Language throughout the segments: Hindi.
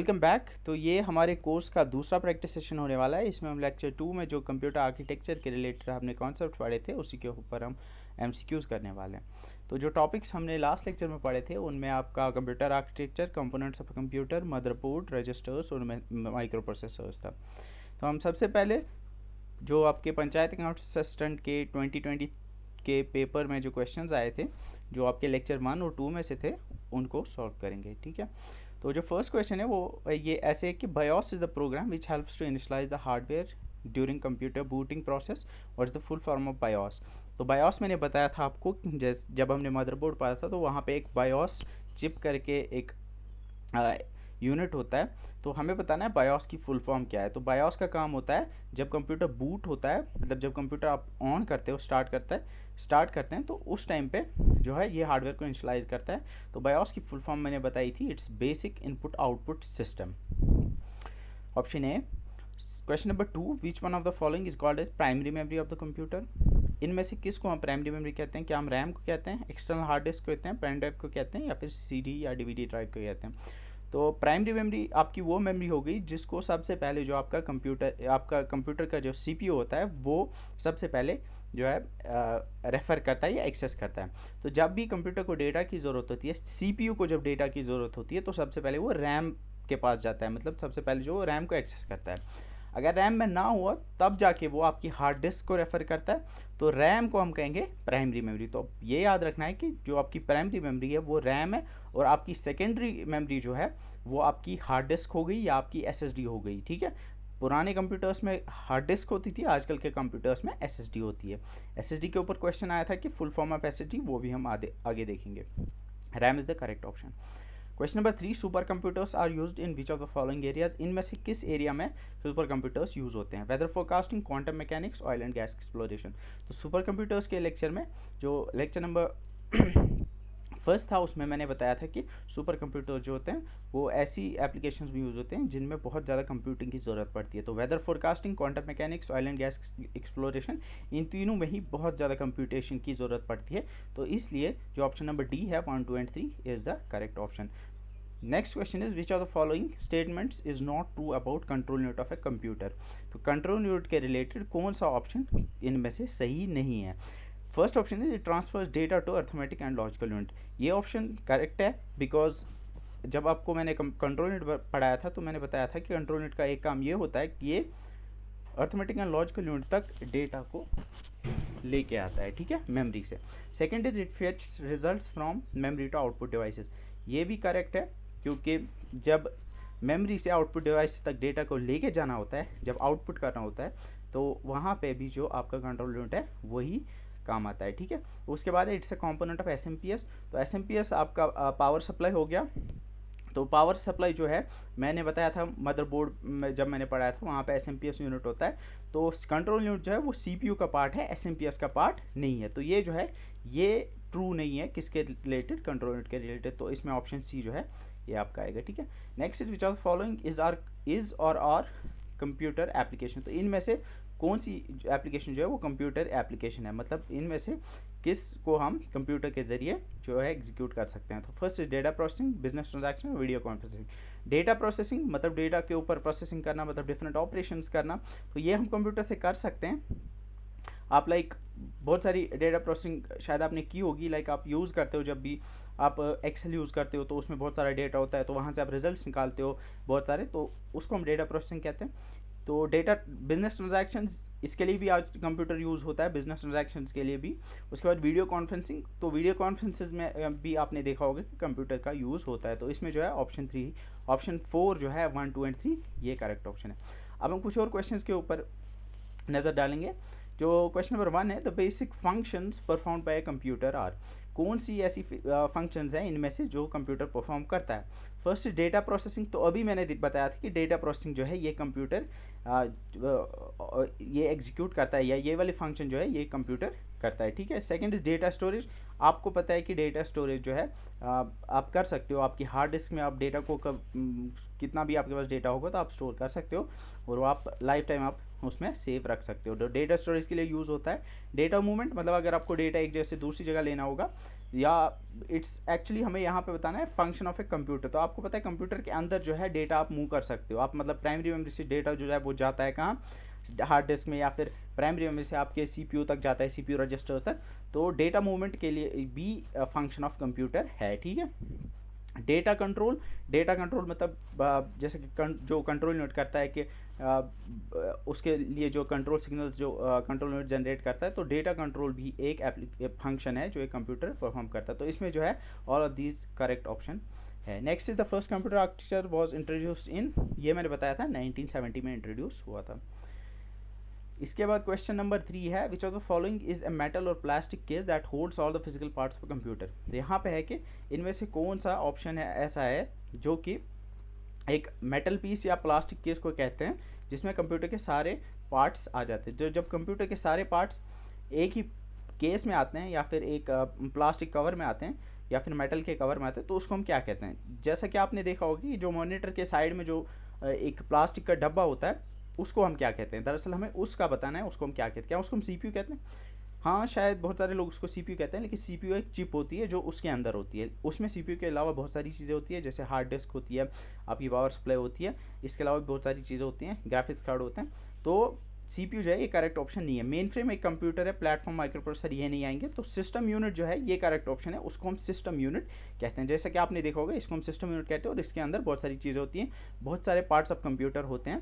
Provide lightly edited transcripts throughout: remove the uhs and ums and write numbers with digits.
Welcome back. तो ये हमारे कोर्स का दूसरा प्रैक्टिस सेशन होने वाला है। इसमें हम लेक्चर 2 में जो कंप्यूटर आर्किटेक्चर के रिलेटेड हमने कॉन्सेप्ट पढ़े थे उसी के ऊपर हम एमसीक्यूज़ करने वाले हैं। तो जो टॉपिक्स हमने लास्ट लेक्चर में पढ़े थे उनमें आपका computer architecture, components of computer, motherboard, registers और माइक्रो प्रोसेसर्स था। तो हम सबसे पहले जो आपके पंचायत अकाउंट्स असिस्टेंट के 2020 के पेपर में जो क्वेश्चंस आए थे, जो आपके लेक्चर 1 और 2 में से थे, उनको सॉल्व करेंगे। ठीक है, तो जो फर्स्ट क्वेश्चन है वो ये ऐसे है कि BIOS is the program which helps to initialize the hardware during computer booting process. What is the full form of BIOS? तो बायोस मैंने बताया था आपको, जैसे जब हमने मदरबोर्ड पढ़ा था तो वहाँ पे एक बायोस चिप करके एक यूनिट होता है। तो हमें बताना है बायोस की फुल फॉर्म क्या है। तो बायोस का काम होता है जब कंप्यूटर बूट होता है, मतलब जब कंप्यूटर आप ऑन करते हो, स्टार्ट करते हैं तो उस टाइम पे जो है ये हार्डवेयर को इनिशियलाइज करता है। तो बायोस की फुल फॉर्म मैंने बताई थी, it's basic input output system. Option A. Question number 2, which one of the following is called as primary memory of the computer? इनमें से किसको हम प्राइमरी मेमोरी कहते हैं? क्या हम रैम को कहते हैं, एक्सटर्नल हार्ड डिस्क को कहते हैं, पेन ड्राइव को कहते हैं, या फिर सीडी या डीवीडी ड्राइव को कहते हैं? तो प्राइमरी मेमोरी आपकी वो मेमोरी हो गई जिसको सबसे पहले जो आपका कंप्यूटर का जो सीपीयू होता है वो सबसे पहले जो है रेफ़र करता है या एक्सेस करता है। तो जब भी कंप्यूटर को डेटा की ज़रूरत होती है, सीपीयू को जब डेटा की ज़रूरत होती है, तो सबसे पहले वो रैम के पास जाता है, मतलब सबसे पहले जो रैम को एक्सेस करता है। अगर रैम में ना हुआ तब जाके वो आपकी हार्ड डिस्क को रेफ़र करता है, तो रैम को हम कहेंगे प्राइमरी मेमोरी। तो ये याद रखना है कि जो आपकी प्राइमरी मेमोरी है वो रैम है, और आपकी सेकेंडरी मेमोरी जो है वो आपकी हार्ड डिस्क हो गई या आपकी एसएसडी हो गई। ठीक है, पुराने कंप्यूटर्स में हार्ड डिस्क होती थी, आजकल के कंप्यूटर्स में एसएसडी होती है। एसएसडी के ऊपर क्वेश्चन आया था कि फुल फॉर्म ऑफ एसएसडी, वो भी हम आगे देखेंगे। RAM is the correct option. Question number 3, super computers are used in which of the following areas? इनमें से किस एरिया में सुपर कंप्यूटर्स यूज़ होते हैं? Weather forecasting, quantum mechanics, oil and gas exploration. तो सुपर कंप्यूटर्स के लेक्चर में जो लेक्चर नंबर फर्स्ट था उसमें मैंने बताया था कि सुपर कंप्यूटर जो होते हैं वो ऐसी एप्लीकेशंस में यूज़ होते हैं जिनमें बहुत ज़्यादा कंप्यूटिंग की ज़रूरत पड़ती है। तो weather forecasting, quantum mechanics, oil and gas exploration, इन तीनों में ही बहुत ज़्यादा कंप्यूटेशन की ज़रूरत पड़ती है। तो इसलिए जो ऑप्शन नंबर डी है 1, 2 and 3 is the correct option. Next question is which of the following statements is not true about control unit of a computer? तो कंट्रोल यूनिट के रिलेटेड कौन सा ऑप्शन इनमें से सही नहीं है? First option is it transfers data to arithmetic and logical unit. ये ऑप्शन करेक्ट है, बिकॉज जब आपको मैंने कंट्रोल यूनिट पढ़ाया था तो मैंने बताया था कि कंट्रोल यूनिट का एक काम ये होता है कि ये अर्थमेटिक एंड लॉजिकल यूनिट तक डेटा को लेके आता है, ठीक है, मेमोरी से। Second is it fetch results from memory to output devices. ये भी करेक्ट है, क्योंकि जब मेमोरी से आउटपुट डिवाइस तक डेटा को लेके जाना होता है, जब आउटपुट करना होता है, तो वहाँ पे भी जो आपका कंट्रोल यूनिट है वही काम आता है। ठीक है, उसके बाद it's a component of SMPS. तो एसएमपीएस आपका पावर सप्लाई हो गया। तो पावर सप्लाई जो है मैंने बताया था मदरबोर्ड में जब मैंने पढ़ाया था, वहाँ पे एसएमपीएस यूनिट होता है। तो कंट्रोल यूनिट जो है वो सीपीयू का पार्ट है, एसएमपीएस का पार्ट नहीं है। तो ये जो है ये ट्रू नहीं है, किसके रिलेटेड? कंट्रोल यूनिट के रिलेटेड। तो इसमें ऑप्शन सी जो है ये आपका आएगा। ठीक है, next is which of following is और आर कंप्यूटर एप्लीकेशन? तो इनमें से कौन सी एप्लीकेशन जो है वो कंप्यूटर एप्लीकेशन है, मतलब इनमें से किस को हम कंप्यूटर के ज़रिए जो है एग्जीक्यूट कर सकते हैं? तो first is data processing, business transaction, video conferencing. Data processing मतलब डेटा के ऊपर प्रोसेसिंग करना, मतलब डिफरेंट ऑपरेशंस करना। तो ये हम कंप्यूटर से कर सकते हैं। आप बहुत सारी डेटा प्रोसेसिंग शायद आपने की होगी, आप यूज़ करते हो, जब भी आप एक्सेल यूज़ करते हो तो उसमें बहुत सारा डेटा होता है, तो वहाँ से आप रिजल्ट्स निकालते हो बहुत सारे, तो उसको हम डेटा प्रोसेसिंग कहते हैं। तो डेटा बिजनेस ट्रांजैक्शंस, इसके लिए भी आज कंप्यूटर यूज़ होता है, बिजनेस ट्रांजैक्शंस के लिए भी। उसके बाद वीडियो कॉन्फ्रेंसिंग, तो वीडियो कॉन्फ्रेंसेज में भी आपने देखा होगा कि कंप्यूटर का यूज़ होता है। तो इसमें जो है ऑप्शन 4 जो है 1, 2 एंड 3 ये करेक्ट ऑप्शन है। अब हम कुछ और क्वेश्चन के ऊपर नज़र डालेंगे। जो क्वेश्चन नंबर 1 है, the basic functions perform by computer are? कौन सी ऐसी फंक्शंस हैं इनमें से जो कंप्यूटर परफॉर्म करता है? फर्स्ट डेटा प्रोसेसिंग, तो अभी मैंने बताया था कि डेटा प्रोसेसिंग जो है ये कंप्यूटर ये एग्जीक्यूट करता है, या ये वाली फंक्शन जो है ये कंप्यूटर करता है। ठीक है, सेकंड इज डेटा स्टोरेज। आपको पता है कि डेटा स्टोरेज जो है आप कर सकते हो, आपकी हार्ड डिस्क में आप डेटा को कितना भी आपके पास डेटा होगा तो आप स्टोर कर सकते हो, और वो आप लाइफ टाइम आप उसमें सेव रख सकते हो। तो डेटा स्टोरेज के लिए यूज़ होता है। डेटा मूवमेंट, मतलब अगर आपको डेटा एक जगह से दूसरी जगह लेना होगा या इट्स एक्चुअली हमें यहाँ पे बताना है फंक्शन ऑफ ए कंप्यूटर। तो आपको पता है कंप्यूटर के अंदर जो है डेटा आप मूव कर सकते हो, आप मतलब प्राइमरी मेमोरी से डेटा जो है वो जाता है कहाँ, हार्ड डिस्क में, या फिर प्राइमरी मेमोरी से आपके सीपीयू तक जाता है, सीपीयू रजिस्टर्स तक। तो डेटा मूवमेंट के लिए भी फंक्शन ऑफ कंप्यूटर है, ठीक है। डेटा कंट्रोल, डेटा कंट्रोल मतलब जैसे कि जो कंट्रोल यूनिट करता है कि उसके लिए जो कंट्रोल सिग्नल्स जो कंट्रोल यूनिट जनरेट करता है, तो डेटा कंट्रोल भी एक फंक्शन है जो एक कंप्यूटर परफॉर्म करता है। तो इसमें जो है all of these correct option है। Next is the first computer architecture was introduced in, ये मैंने बताया था 1970 में इंट्रोड्यूस हुआ था। इसके बाद क्वेश्चन नंबर 3 है, which of the following is a metal और plastic case that holds all the physical parts of computer. तो यहाँ पे है कि इनमें से कौन सा ऑप्शन है ऐसा है जो कि एक मेटल पीस या प्लास्टिक केस को कहते हैं जिसमें कंप्यूटर के सारे पार्ट्स आ जाते हैं। जो जब कंप्यूटर के सारे पार्ट्स एक ही केस में आते हैं या फिर एक प्लास्टिक कवर में आते हैं या फिर मेटल के कवर में आते हैं, तो उसको हम क्या कहते हैं। जैसा कि आपने देखा होगा कि जो मॉनिटर के साइड में जो एक प्लास्टिक का डब्बा होता है उसको हम क्या कहते हैं। दरअसल हमें उसका बताना है उसको हम क्या कहते हैं। क्या उसको हम सीपीयू कहते हैं? हाँ, शायद बहुत सारे लोग उसको सीपीयू कहते हैं, लेकिन सीपीयू एक चिप होती है जो उसके अंदर होती है। उसमें सीपीयू के अलावा बहुत सारी चीज़ें होती है, जैसे हार्ड डिस्क होती है, आपकी पावर सप्लाई होती है, इसके अलावा बहुत सारी चीज़ें होती हैं, ग्राफिक्स कार्ड होते हैं। तो सीपीयू जो है ये करेक्ट ऑप्शन नहीं है। मेन फ्रेम एक कंप्यूटर है, प्लेटफॉर्म माइक्रो प्रोसेसर ये नहीं आएंगे। तो सिस्टम यूनिट जो है ये करेक्ट ऑप्शन है, उसको हम सिस्टम यूनिट कहते हैं। जैसा कि आपने देखा होगा इसको हम सिस्टम यूनिट कहते हैं, और इसके अंदर बहुत सारी चीज़ें होती हैं, बहुत सारे पार्ट्स ऑफ कंप्यूटर होते हैं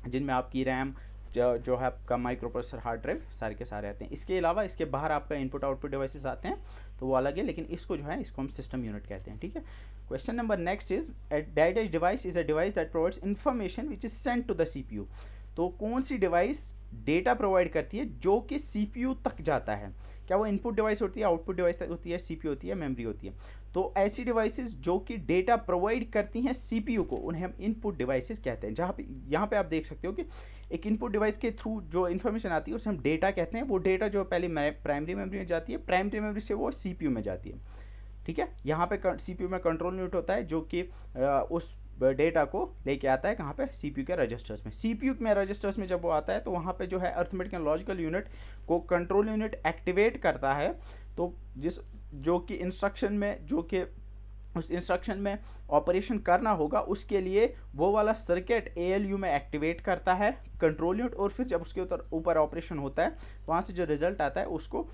जिनमें आपकी रैम जो है आपका माइक्रो प्रोसेसर, हार्ड ड्राइव, सारे के सारे आते हैं। इसके अलावा इसके बाहर आपका इनपुट आउटपुट डिवाइसेस आते हैं, तो वो अलग है, लेकिन इसको जो है इसको हम सिस्टम यूनिट कहते हैं, ठीक है। Question number next is, a data device is a device that provides information which is sent to the CPU. तो कौन सी डिवाइस डेटा प्रोवाइड करती है जो कि सीपीयू तक जाता है? क्या वो इनपुट डिवाइस होती है, आउटपुट डिवाइस होती है, सीपीयू होती है, मेमोरी होती है? तो ऐसी डिवाइसेस जो कि डेटा प्रोवाइड करती हैं सीपीयू को, उन्हें हम इनपुट डिवाइसेस कहते हैं। जहाँ पे यहाँ पे आप देख सकते हो कि एक इनपुट डिवाइस के थ्रू जो इन्फॉर्मेशन आती है उसे हम डेटा कहते हैं। वो डेटा जो पहले प्राइमरी मेमोरी में जाती है, प्राइमरी मेमोरी से वो सीपीयू में जाती है, ठीक है। यहाँ पे सीपीयू में कंट्रोल यूनिट होता है जो कि उस डेटा को लेके आता है कहाँ पे, सीपीयू के रजिस्टर्स में। सीपीयू में रजिस्टर्स में जब वो आता है तो वहाँ पे जो है अर्थमेटिक एंड लॉजिकल यूनिट को कंट्रोल यूनिट एक्टिवेट करता है। तो जो कि इंस्ट्रक्शन में, जो कि उस इंस्ट्रक्शन में ऑपरेशन करना होगा, उसके लिए वो वाला सर्किट एएलयू में एक्टिवेट करता है कंट्रोल यूनिट, और फिर जब उसके ऊपर ऑपरेशन होता है वहाँ से जो रिजल्ट आता है उसको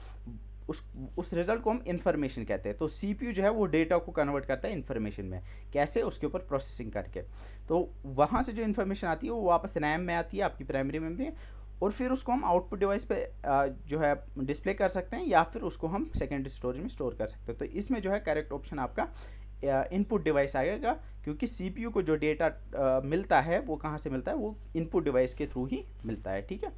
उस रिजल्ट को हम इन्फॉर्मेशन कहते हैं। तो सीपीयू जो है वो डेटा को कन्वर्ट करता है इन्फॉर्मेशन में, कैसे, उसके ऊपर प्रोसेसिंग करके। तो वहाँ से जो इन्फॉर्मेशन आती है वो वापस रैम में आती है, आपकी प्राइमरी मेमोरी, और फिर उसको हम आउटपुट डिवाइस पे जो है डिस्प्ले कर सकते हैं, या फिर उसको हम सेकेंडरी स्टोरेज में स्टोर कर सकते हैं। तो इसमें जो है करेक्ट ऑप्शन आपका इनपुट डिवाइस आएगा, क्योंकि सीपीयू को जो डेटा मिलता है वो कहाँ से मिलता है, वो इनपुट डिवाइस के थ्रू ही मिलता है, ठीक है।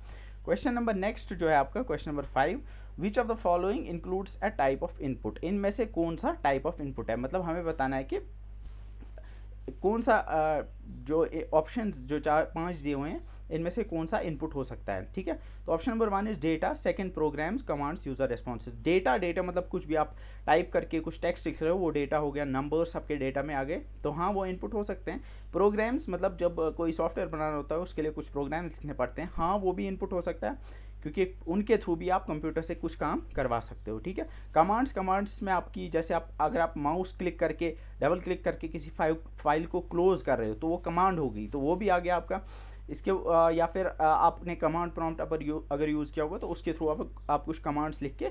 क्वेश्चन नंबर नेक्स्ट जो है आपका question number 5, which of the following includes a type of input. इनमें से कौन सा टाइप ऑफ इनपुट है, मतलब हमें बताना है कि कौन सा जो ऑप्शंस जो 4-5 दिए हुए हैं इनमें से कौन सा इनपुट हो सकता है, ठीक है। तो option number 1 is data, second programs, commands, user responses. Data मतलब कुछ भी आप टाइप करके कुछ टेक्स्ट लिख रहे हो वो डेटा हो गया, नंबर्स आपके डेटा में आ गए, तो हाँ वो इनपुट हो सकते हैं। प्रोग्राम्स मतलब जब कोई सॉफ्टवेयर बनाना होता है उसके लिए कुछ प्रोग्राम लिखने पड़ते हैं, हाँ वो भी इनपुट हो सकता है, क्योंकि उनके थ्रू भी आप कंप्यूटर से कुछ काम करवा सकते हो, ठीक है। कमांड्स में आपकी, जैसे अगर आप माउस क्लिक करके, डबल क्लिक करके किसी फाइल को क्लोज कर रहे हो तो वो कमांड होगी, तो वो भी आ गया आपका। इसके या फिर आपने कमांड प्रॉम्प्ट अगर यूज़ किया होगा तो उसके थ्रू आप कुछ कमांड्स लिख के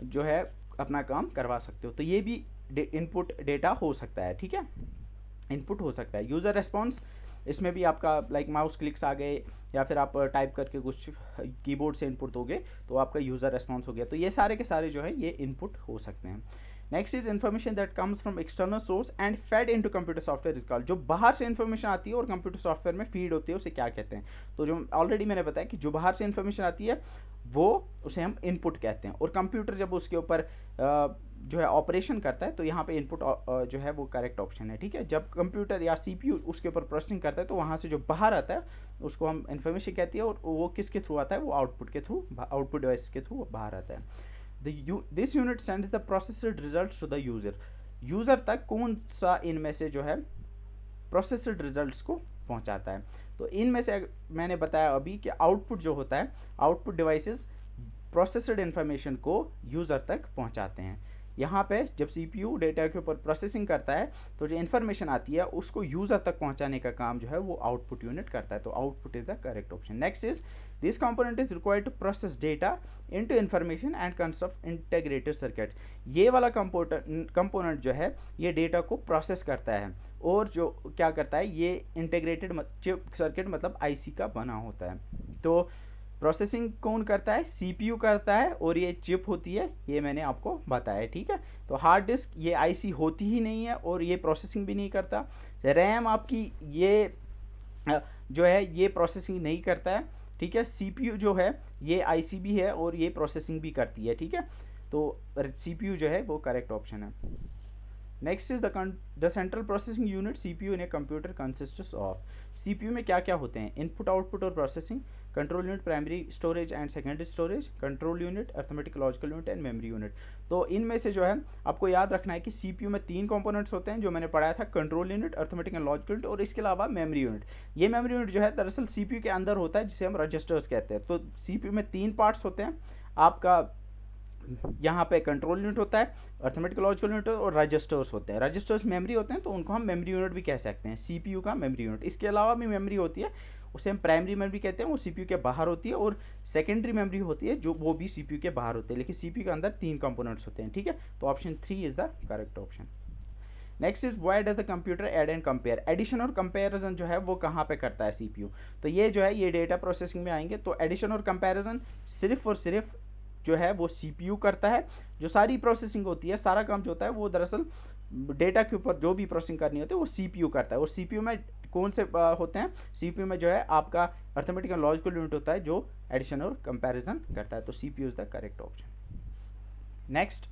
जो है अपना काम करवा सकते हो, तो ये भी इनपुट डेटा हो सकता है, ठीक है, इनपुट हो सकता है। यूज़र रेस्पॉन्स, इसमें भी आपका लाइक माउस क्लिक्स आ गए या फिर आप टाइप करके कुछ कीबोर्ड से इनपुट दोगे तो आपका यूज़र रेस्पॉन्स हो गया, तो ये सारे के सारे जो है ये इनपुट हो सकते हैं। Next is information that comes from external source and fade into computer software is called. जो बाहर से इन्फॉर्मेशन आती है और कंप्यूटर सॉफ्टवेयर में फीड होती है उसे क्या कहते हैं? तो जो ऑलरेडी मैंने बताया कि जो बाहर से इन्फॉर्मेशन आती है वो उसे हम इनपुट कहते हैं, और कंप्यूटर जब उसके ऊपर जो है ऑपरेशन करता है तो यहाँ पे इनपुट जो है वो करेक्ट ऑप्शन है, ठीक है। जब कंप्यूटर या सीपीयू उसके ऊपर प्रोसेसिंग करता है तो वहाँ से जो बाहर आता है उसको हम इन्फॉर्मेशन कहती है, और वो किसके थ्रू आता है, वो आउटपुट के थ्रू, आउटपुट डिवाइस के थ्रू बाहर आता है। This unit sends the processed results to the user. User तक कौन सा इनमें से जो है प्रोसेस्ड रिजल्ट्स को पहुंचाता है? तो इनमें से मैंने बताया अभी कि आउटपुट जो होता है, आउटपुट डिवाइसेस प्रोसेस्ड इन्फॉर्मेशन को यूज़र तक पहुंचाते हैं। यहाँ पे जब CPU डेटा के ऊपर प्रोसेसिंग करता है तो जो इन्फॉर्मेशन आती है उसको यूज़र तक पहुँचाने का काम जो है वो आउटपुट यूनिट करता है, तो output is the correct option. Next is this component is required to process data into information and construct integrated circuits. ये वाला कंपोनेंट जो है ये डेटा को प्रोसेस करता है और जो क्या करता है ये इंटीग्रेटेड चिप सर्किट मतलब IC का बना होता है। तो प्रोसेसिंग कौन करता है? CPU करता है और ये चिप होती है, ये मैंने आपको बताया, ठीक है। तो हार्ड डिस्क ये IC होती ही नहीं है और ये प्रोसेसिंग भी नहीं करता। रैम आपकी ये जो है ये प्रोसेसिंग नहीं करता है, ठीक है। CPU जो है ये IC भी है और ये प्रोसेसिंग भी करती है, ठीक है। तो CPU जो है वो करेक्ट ऑप्शन है। Next is the central processing unit CPU in a computer consists of. CPU में क्या क्या होते हैं? इनपुट आउटपुट और processing, control unit, primary storage and secondary storage, control unit, arithmetic logical unit and memory unit. तो इनमें से जो है आपको याद रखना है कि CPU में 3 कंपोनेंट्स होते हैं जो मैंने पढ़ाया था, control unit, arithmetic and logical unit और इसके अलावा मेमोरी यूनिट। ये मेमोरी यूनिट जो है दरअसल CPU के अंदर होता है जिसे हम रजिस्टर्स कहते हैं। तो CPU में 3 पार्ट्स होते हैं आपका, यहाँ पे कंट्रोल यूनिट होता है, अर्थमेटिक लॉजिकल यूनिट और रजिस्टर्स होते हैं। रजिस्टर्स मेमोरी होते हैं तो उनको हम मेमोरी यूनिट भी कह सकते हैं, CPU का मेमोरी यूनिट। इसके अलावा भी मेमोरी होती है, उसे हम प्राइमरी मेमोरी कहते हैं, वो CPU के बाहर होती है, और सेकेंडरी मेमोरी होती है जो वो भी CPU के बाहर होती है, लेकिन CPU के अंदर 3 कंपोनेंट्स होते हैं, ठीक है। तो option 3 is the correct option. Next is why does the computer add and compare. Addition और कंपेरिजन जो है वो कहाँ पे करता है CPU? तो ये जो है ये डेटा प्रोसेसिंग में आएंगे। तो एडिशन और कंपेरिजन सिर्फ और सिर्फ जो है वो CPU करता है। जो सारी प्रोसेसिंग होती है, सारा काम जो होता है वो दरअसल डेटा के ऊपर जो भी प्रोसेसिंग करनी होती है वो CPU करता है। और CPU में कौन से होते हैं? CPU में जो है आपका अर्थमेटिक एंड लॉजिकल यूनिट होता है जो एडिशन और कंपैरिजन करता है। तो CPU is the correct option. Next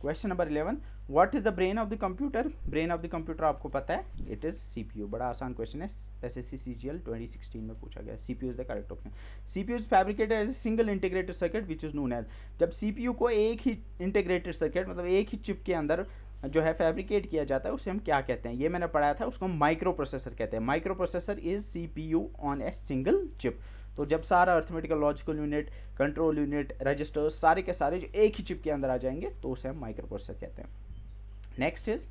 question number 11, what is the brain of the computer? Brain of the computer आपको पता है, इट इज CPU। बड़ा आसान क्वेश्चन है, SSC CGL 2016 में पूछा गया। CPU is the correct option. CPU is fabricated as a single integrated circuit which is known as. जब CPU को एक ही इंटीग्रेटेड सर्किट मतलब एक ही चिप के अंदर जो है फैब्रिकेट किया जाता है उसे हम क्या कहते हैं? ये मैंने पढ़ाया था, उसको हम माइक्रो प्रोसेसर कहते हैं। Microprocessor is CPU on a single chip. तो जब सारा arithmetical logical unit, control unit, registers सारे के सारे जो एक ही चिप के अंदर आ जाएंगे तो उसे हम माइक्रो प्रोसेसर कहते हैं। Next is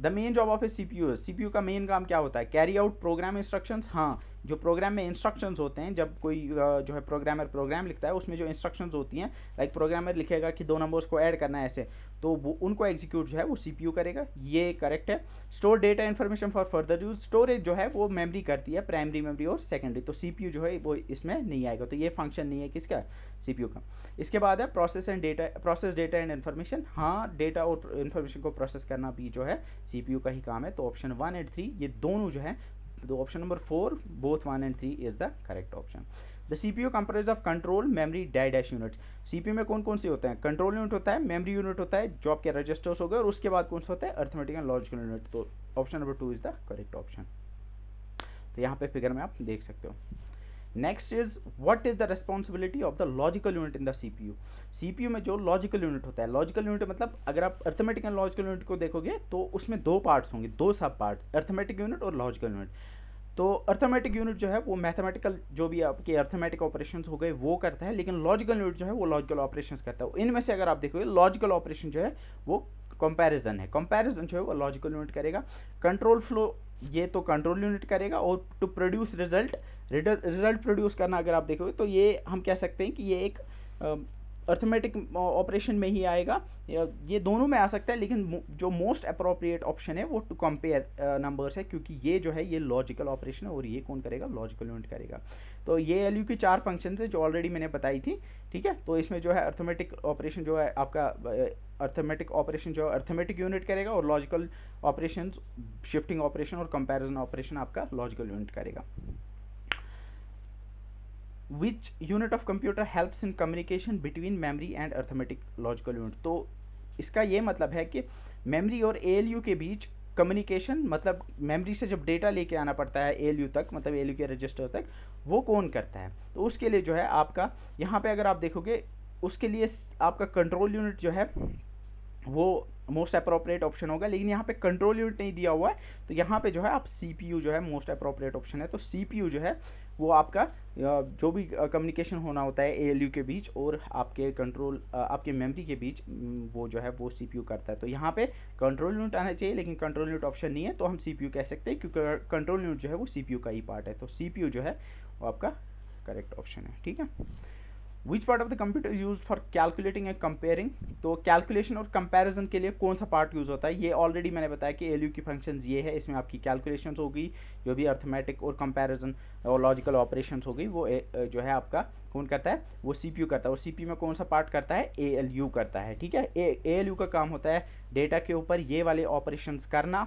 the main job of a CPU। CPU का मेन काम क्या होता है? Carry out program instructions. हाँ, जो प्रोग्राम में इंस्ट्रक्शंस होते हैं, जब कोई जो है प्रोग्रामर प्रोग्राम लिखता है उसमें जो इंस्ट्रक्शंस होती हैं, लाइक प्रोग्रामर लिखेगा कि 2 नंबर्स को ऐड करना है ऐसे, तो वो उनको एग्जीक्यूट जो है वो CPU करेगा, ये करेक्ट है। Store data information for further use. Storage जो है वो मेमोरी करती है, प्राइमरी मेमोरी और सेकेंडरी। तो CPU जो है वो इसमें नहीं आएगा, तो ये फंक्शन नहीं है किसका? CPU का। इसके बाद है प्रोसेस डेटा एंड इन्फॉर्मेशन। हाँ, डेटा और इन्फॉर्मेशन को प्रोसेस करना भी जो है CPU का ही काम है। तो ऑप्शन 1 एंड 3 ये दोनों जो है, तो option number 4 both 1 and 3 is the correct option. The CPU comprise of control, memory, dash units. CPU में कौन कौन से होते हैं? कंट्रोल यूनिट होता है, मेमोरी यूनिट होता है जो आपके रजिस्टर्स हो गए, और उसके बाद कौन सा होता है? Arithmetic and logical unit. तो option number 2 is the correct option. तो यहाँ पे फिगर में आप देख सकते हो। Next is what is the responsibility of the logical unit in the CPU। CPU में जो लॉजिकल यूनिट होता है, लॉजिकल यूनिट मतलब अगर आप अर्थमेटिक एंड लॉजिकल यूनिट को देखोगे तो उसमें 2 पार्ट्स होंगे, 2 सब पार्ट्स, अर्थमेटिक यूनिट और लॉजिकल यूनिट। तो अर्थमेटिक यूनिट जो है वो मैथमेटिकल जो भी आपके अर्थमेटिक ऑपरेशंस हो गए वो करता है, लेकिन लॉजिकल यूनिट जो है वो लॉजिकल ऑपरेशंस करता है। इनमें से अगर आप देखोगे लॉजिकल ऑपरेशन जो है वो कंपैरिजन है, कंपैरिजन जो है वो लॉजिकल यूनिट करेगा। कंट्रोल फ्लो ये तो कंट्रोल यूनिट करेगा, और टू प्रोड्यूस रिजल्ट प्रोड्यूस करना अगर आप देखोगे तो ये हम कह सकते हैं कि ये एक अर्थमेटिक ऑपरेशन में ही आएगा, ये दोनों में आ सकता है, लेकिन जो मोस्ट अप्रोप्रिएट ऑप्शन है वो टू कंपेयर नंबर्स है, क्योंकि ये जो है ये लॉजिकल ऑपरेशन है और ये कौन करेगा? लॉजिकल यूनिट करेगा। तो ये LU की 4 फंक्शन है जो ऑलरेडी मैंने बताई थी, ठीक है। तो इसमें जो है अर्थमेटिक ऑपरेशन जो है आपका अर्थमेटिक ऑपरेशन जो अर्थमेटिक यूनिट करेगा, और लॉजिकल ऑपरेशन शिफ्टिंग ऑपरेशन और कंपैरिजन ऑपरेशन आपका लॉजिकल यूनिट करेगा। Which unit of computer helps in communication between memory and arithmetic logical unit। तो इसका ये मतलब है कि मेमोरी और ALU के बीच कम्युनिकेशन, मतलब मेमोरी से जब डेटा लेके आना पड़ता है ALU तक, मतलब ALU के रजिस्टर तक, वो कौन करता है? तो उसके लिए जो है आपका यहाँ पे अगर आप देखोगे उसके लिए आपका कंट्रोल यूनिट जो है वो मोस्ट अप्रोप्रिएट ऑप्शन होगा, लेकिन यहाँ पे कंट्रोल यूनिट नहीं दिया हुआ है, तो यहाँ पे जो है आप सीपीयू जो है मोस्ट अप्रोप्रिएट ऑप्शन है। तो सीपीयू जो है वो आपका जो भी कम्युनिकेशन होना होता है एएलयू के बीच और आपके कंट्रोल आपके मेमोरी के बीच, वो जो है वो सीपीयू करता है। तो यहाँ पे कंट्रोल यूनिट आना चाहिए, लेकिन कंट्रोल यूनिट ऑप्शन नहीं है, तो हम सीपीयू कह सकते हैं, क्योंकि कंट्रोल यूनिट जो है वो सीपीयू का ही पार्ट है। तो सीपीयू जो है वो आपका करेक्ट ऑप्शन है, ठीक है। Which part of the computer is use for calculating and comparing, तो कैलकुलेशन और कंपैरिजन के लिए कौन सा पार्ट यूज़ होता है, ये ऑलरेडी मैंने बताया कि एलयू की फंक्शंस ये है, इसमें आपकी कैलकुलेशंस होगी, जो भी अर्थमेटिक और कंपैरिजन और लॉजिकल ऑपरेशंस होगी वो जो है आपका कौन करता है, वो सीपीयू करता है। और सीपीयू में कौन सा पार्ट करता है, एएलयू करता है, ठीक है। एएलयू का काम होता है डेटा के ऊपर ये वाले ऑपरेशंस करना,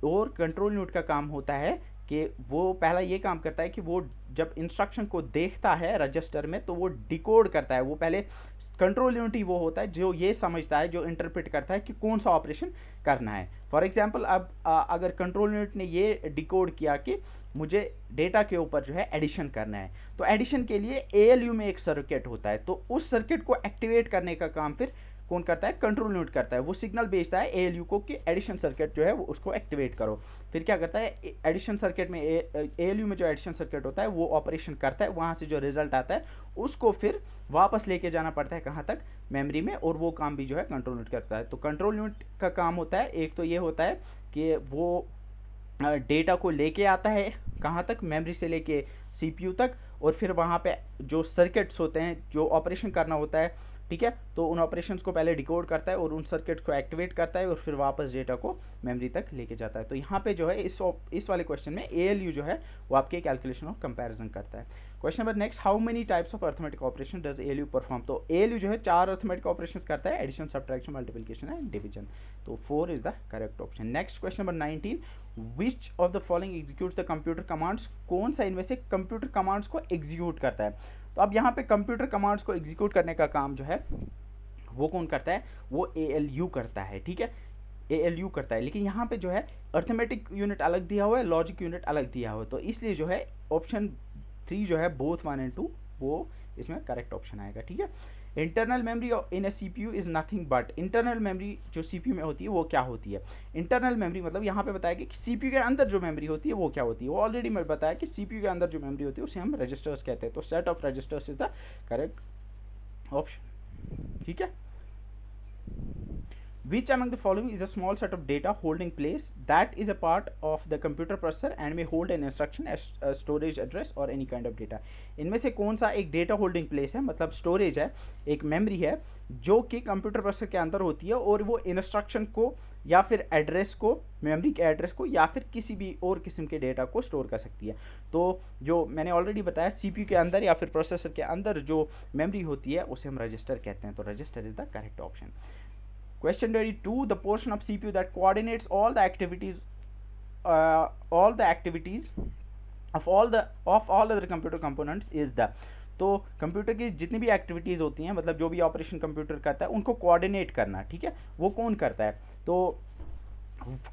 और कंट्रोल यूनिट का काम होता है कि वो पहला ये काम करता है कि वो जब इंस्ट्रक्शन को देखता है रजिस्टर में तो वो डिकोड करता है। वो पहले कंट्रोल यूनिट ही वो होता है जो ये समझता है, जो इंटरप्रेट करता है कि कौन सा ऑपरेशन करना है। फॉर एग्जांपल अब अगर कंट्रोल यूनिट ने ये डिकोड किया कि मुझे डेटा के ऊपर जो है एडिशन करना है, तो एडिशन के लिए एएलयू में एक सर्किट होता है, तो उस सर्किट को एक्टिवेट करने का काम फिर कौन करता है, कंट्रोल यूनिट करता है। वो सिग्नल भेजता है एएलयू को कि एडिशन सर्किट जो है वो उसको एक्टिवेट करो। फिर क्या करता है, एडिशन सर्किट में एएलयू में जो एडिशन सर्किट होता है वो ऑपरेशन करता है, वहाँ से जो रिजल्ट आता है उसको फिर वापस लेके जाना पड़ता है कहाँ तक, मेमोरी में, और वो काम भी जो है कंट्रोल यूनिट करता है। तो कंट्रोल यूनिट का काम होता है, एक तो ये होता है कि वो डेटा को लेके आता है कहाँ तक, मेमोरी से लेके सीपीयू तक, और फिर वहाँ पे जो सर्किट्स होते हैं जो ऑपरेशन करना होता है, ठीक है, तो उन ऑपरेशंस को पहले डिकोड करता है और उन सर्किट को एक्टिवेट करता है और फिर वापस डेटा को मेमोरी तक लेके जाता है। तो यहाँ पे जो है इस वाले क्वेश्चन में एएलयू जो है वो आपके कैलकुलेशन और कंपैरिजन करता है। Question number next, how many types of arithmetic operation does ALU perform, तो एएलयू जो है 4 अर्थमेटिक ऑपरेशंस करता है, addition, subtraction, multiplication and division. तो 4 is the correct option. Next question number 19, which of the following executes the computer commands, कौन सा इनमें से कंप्यूटर कमांड्स को एग्जीक्यूट करता है। तो अब यहाँ पे कंप्यूटर कमांड्स को एग्जीक्यूट करने का काम जो है वो कौन करता है, वो एएलयू करता है, ठीक है, एएलयू करता है। लेकिन यहाँ पे जो है अर्थमेटिक यूनिट अलग दिया हुआ है, लॉजिक यूनिट अलग दिया हुआ है, तो इसलिए जो है ऑप्शन 3 जो है बोथ 1 एंड 2 वो इसमें करेक्ट ऑप्शन आएगा, ठीक है। Internal memory in A CPU is nothing but, internal memory जो सीपीयू में होती है वो क्या होती है। इंटरनल मेमोरी मतलब यहाँ पे बताया कि सीपीयू के अंदर जो मेमोरी होती है वो क्या होती है, वो ऑलरेडी मैं बताया कि सीपीयू के अंदर जो मेमोरी होती है उसे हम रजिस्टर्स कहते हैं। तो set of registers is the correct option, ठीक है। Which among the following is a small set of data holding place that is a part of the computer processor and may hold an instruction, a storage address or any kind of data। इनमें से कौन सा एक डेटा होल्डिंग प्लेस है, मतलब स्टोरेज है, एक मेमोरी है जो कि कंप्यूटर प्रोसेसर के अंदर होती है और वो इंस्ट्रक्शन को या फिर एड्रेस को, मेमोरी के एड्रेस को या फिर किसी भी और किस्म के डेटा को स्टोर कर सकती है। तो जो मैंने ऑलरेडी बताया सीपीयू के अंदर या फिर प्रोसेसर के अंदर जो मेमोरी होती है उसे हम रजिस्टर कहते हैं। तो register is the correct option. Question 22, the portion of CPU that coordinates all the activities of all other computer components is the, तो कंप्यूटर की जितनी भी एक्टिविटीज़ होती हैं, मतलब जो भी ऑपरेशन कंप्यूटर करता है उनको कोऑर्डिनेट करना, ठीक है, वो कौन करता है। तो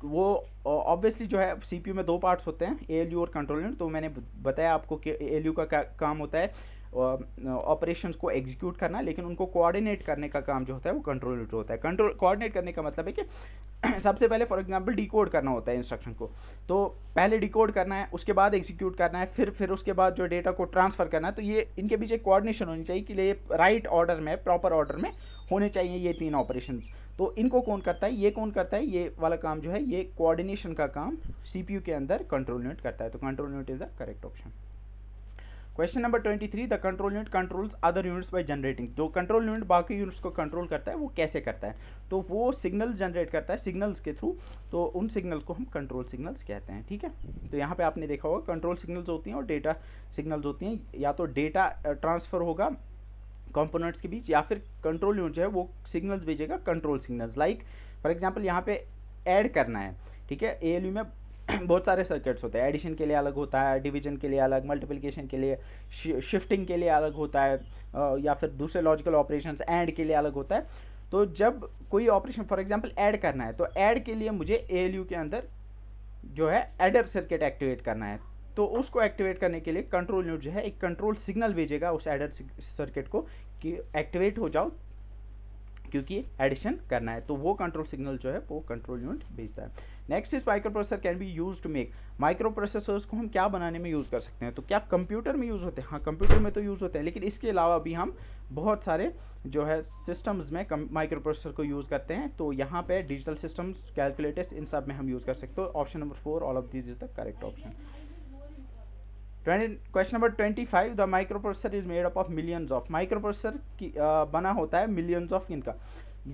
वो ऑब्वियसली जो है सीपीयू में 2 पार्ट्स होते हैं, एएलयू और कंट्रोल यूनिट। तो मैंने बताया आपको कि एएलयू का काम होता है ऑपरेशंस को एग्जीक्यूट करना, लेकिन उनको कोऑर्डिनेट करने का काम जो होता है वो कंट्रोल यूनिट होता है। कंट्रोल कोऑर्डिनेट करने का मतलब है कि सबसे पहले फॉर एग्जांपल डिकोड करना होता है इंस्ट्रक्शन को, तो पहले डिकोड करना है, उसके बाद एग्जीक्यूट करना है, फिर उसके बाद जो डेटा को ट्रांसफ़र करना है। तो ये इनके बीच एक कोऑर्डिनेशन होनी चाहिए कि ये राइट ऑर्डर में, प्रॉपर ऑर्डर में होने चाहिए ये 3 ऑपरेशंस। तो इनको कौन करता है, ये कौन करता है, ये वाला काम जो है, ये कोऑर्डिनेशन का काम सीपीयू के अंदर कंट्रोल यूनिट करता है। तो control unit is the correct option. Question number 23, the control unit controls other units by generating, जो कंट्रोल यूनिट बाकी यूनिट्स को कंट्रोल करता है वो कैसे करता है, तो वो सिग्नल्स जनरेट करता है सिग्नल्स के थ्रू, तो उन सिग्नल्स को हम कंट्रोल सिग्नल्स कहते हैं, ठीक है। तो यहाँ पे आपने देखा होगा कंट्रोल सिग्नल्स होती हैं और डेटा सिग्नल्स होती हैं, या तो डेटा ट्रांसफ़र होगा कंपोनेंट्स के बीच या फिर कंट्रोल यूनिट जो है वो सिग्नल्स भेजेगा, control signals. Like for example यहाँ पे ऐड करना है, ठीक है, एएलयू में बहुत सारे सर्किट्स होते हैं, एडिशन के लिए अलग होता है, डिवीजन के लिए अलग, मल्टीप्लिकेशन के लिए, शिफ्टिंग के लिए अलग होता है, या फिर दूसरे लॉजिकल ऑपरेशंस ऐड के लिए अलग होता है। तो जब कोई ऑपरेशन फॉर एग्जांपल ऐड करना है, तो ऐड के लिए मुझे एएलयू के अंदर जो है एडर सर्किट एक्टिवेट करना है, तो उसको एक्टिवेट करने के लिए कंट्रोल यूनिट जो है एक कंट्रोल सिग्नल भेजेगा उस एडर सर्किट को कि एक्टिवेट हो जाओ क्योंकि एडिशन करना है, तो वो कंट्रोल सिग्नल जो है वो कंट्रोल यूनिट भेजता है। Next is microprocessor can be use to make, microprocessors को हम क्या बनाने में यूज़ कर सकते हैं, तो क्या कंप्यूटर में यूज़ होते हैं, हाँ कंप्यूटर में तो यूज़ होते हैं, लेकिन इसके अलावा भी हम बहुत सारे जो है सिस्टम्स में माइक्रो प्रोसेसर को यूज़ करते हैं। तो यहाँ पे डिजिटल सिस्टम्स, कैलकुलेटर्स, इन सब में हम यूज़ कर सकते हो। Option number 4 all of this is the correct option. Question number 25, the micro processor is made up of millions of, micro processor की बना होता है मिलियंस ऑफ इनका